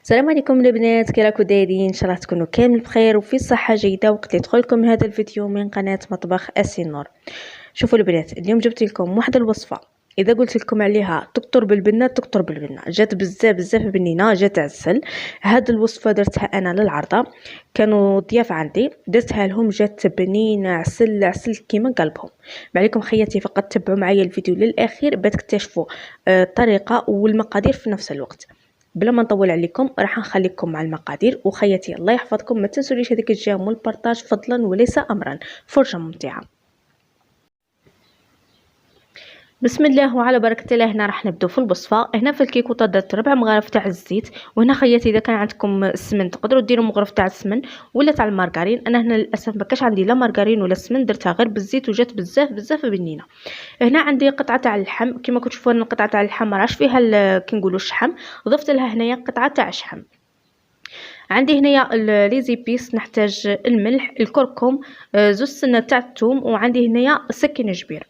السلام عليكم البنات، كي راكم دايرين؟ ان شاء الله تكونوا كامل بخير وفي صحه جيده. وقت اللي يدخلكم هذا الفيديو من قناه مطبخ اسي نور. شوفوا البنات، اليوم جبت لكم واحد الوصفه اذا قلت لكم عليها تكتر بالبنه تكتر بالبنه. جات بزاف بنينه، جات عسل. هاد الوصفه درتها انا للعرضه، كانوا ضياف عندي درتها لهم، جات بنينه عسل كيما قلبهم. ما عليكم خياتي، فقط تبعوا معايا الفيديو للاخير باش تكتشفوا الطريقه والمقادير في نفس الوقت. بلا ما نطول عليكم راح نخليكم مع المقادير. وخياتي الله يحفظكم، ما تنسوليش هذيك الجيم والبارطاج فضلا وليس امرا. فرجه ممتعه. بسم الله وعلى بركه الله. هنا راح نبداو في الوصفه. هنا في الكيكوطه درت 4 مغارف تاع الزيت. وهنا خياتي اذا كان عندكم السمن تقدروا ديروا مغرف تاع السمن ولا تاع المارغرين. انا هنا للاسف ما كاش عندي لا مارغرين ولا السمن، درتها غير بالزيت وجات بزاف بنينه. هنا عندي قطعه تاع اللحم، كما كتشوفوا القطعه تاع اللحم راش فيها كي نقولوا الشحم، ضفت لها هنايا قطعه تاع شحم. عندي هنايا لي زيبيس، نحتاج الملح، الكركم، زوج سنة تاع الثوم، وعندي هنايا سكين جبير.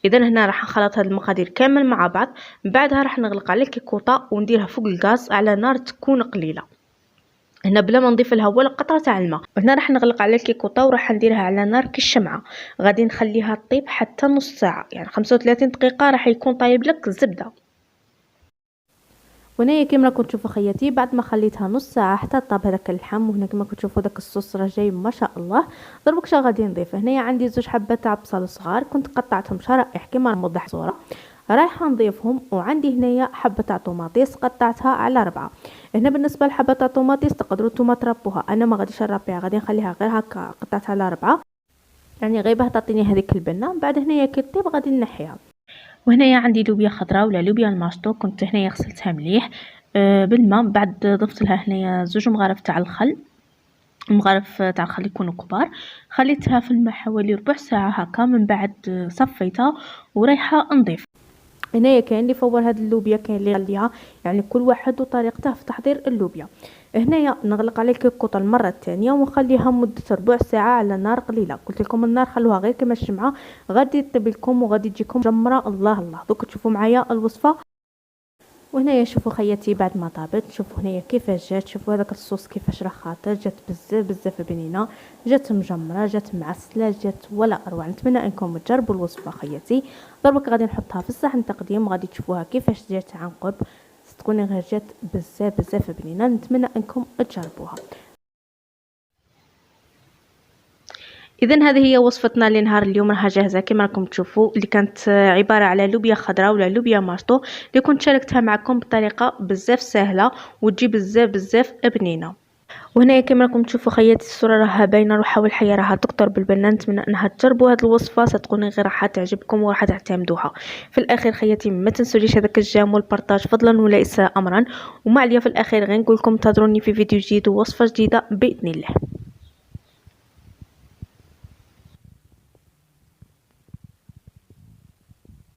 اذا هنا راح نخلط هاد المقادير كامل مع بعض. بعدها راح نغلق على الكيكوطه ونديرها فوق الغاز على نار تكون قليله، هنا بلا ما نضيف لها ولا قطره تاع الماء. هنا راح نغلق على الكيكوطه وراح نديرها على نار كالشمعه، غادي نخليها طيب حتى نص ساعه، يعني 35 دقيقه راح يكون طايب لك الزبده. وهنايا كما راكم تشوفوا خياتي، بعد ما خليتها نص ساعه حتى طاب هذاك اللحم، وهنا كما كتشوفوا داك الصوص راه جاي ما شاء الله. درك شا غادي نضيف هنايا عندي 2 حبات تاع بصل صغار، كنت قطعتهم شرائح كما موضح صوره، رايحه نضيفهم. وعندي هنايا حبه تاع طوماطيس قطعتها على 4. هنا بالنسبه لحبه تاع طوماطيس تقدروا نتوما تربوها، انا ما غاديش نربيها، غادي نخليها غير هكا قطعتها على 4، يعني غير باه تعطيني هذيك البنه. بعد هنايا كي طيب غادي نحيها. وهنايا عندي لوبيا خضراء ولا لوبيا الماشطو، كنت هنايا غسلتها مليح بالماء. بعد ضفت لها هنايا 2 مغارف تاع الخل، مغارف تاع الخل يكونوا كبار. خليتها في الماء حوالي ربع ساعه هكا، من بعد صفيتها ورايحه نضيف. هنايا كاين اللي فور هاد اللوبيا، كاين اللي يغليها، يعني كل واحد وطريقته في تحضير اللوبيا. هنايا نغلق على الكيكوطه المره الثانيه ونخليها مده ربع ساعه على نار قليله. قلت لكم النار خلوها غير كما الشمعه، غادي تطيب لكم وغادي تجيكم جمره. الله دوك تشوفوا معايا الوصفه. وهنايا شوفوا خياتي بعد ما طابت، شوفوا هنايا كيفاش جات، شوفوا هذاك الصوص كيفاش راه خاطر، جات بزاف بنينه، جات مجمره، جات معسله، جات ولا اروع. نتمنى انكم تجربوا الوصفه خياتي. ضربك غادي نحطها في الصحن تقديم وغادي تشوفوها كيفاش جات عن قرب، ستكون غير جات بزاف بنينه. نتمنى انكم تجربوها. اذا هذه هي وصفتنا لنهار اليوم، راها جاهزه كما راكم تشوفوا، اللي كانت عباره على لوبيا خضراء ولا لوبيا ماشطو، اللي كنت شاركتها معكم بطريقه بزاف سهله وتجي بزاف بنينه. وهنا كما راكم تشوفوا خياتي الصوره راها باينه، وحاول الحياه راها تكتر بالبنه. نتمنى انها تجربوا هذه الوصفه، ستكون غير راح تعجبكم وراح تعتمدوها. في الاخير خياتي ما تنسوليش هذاك الجيم والبارطاج فضلا وليس امرا. وما عليا في الاخير غير نقول لكم انتظروني في فيديو جديد ووصفه جديده باذن الله.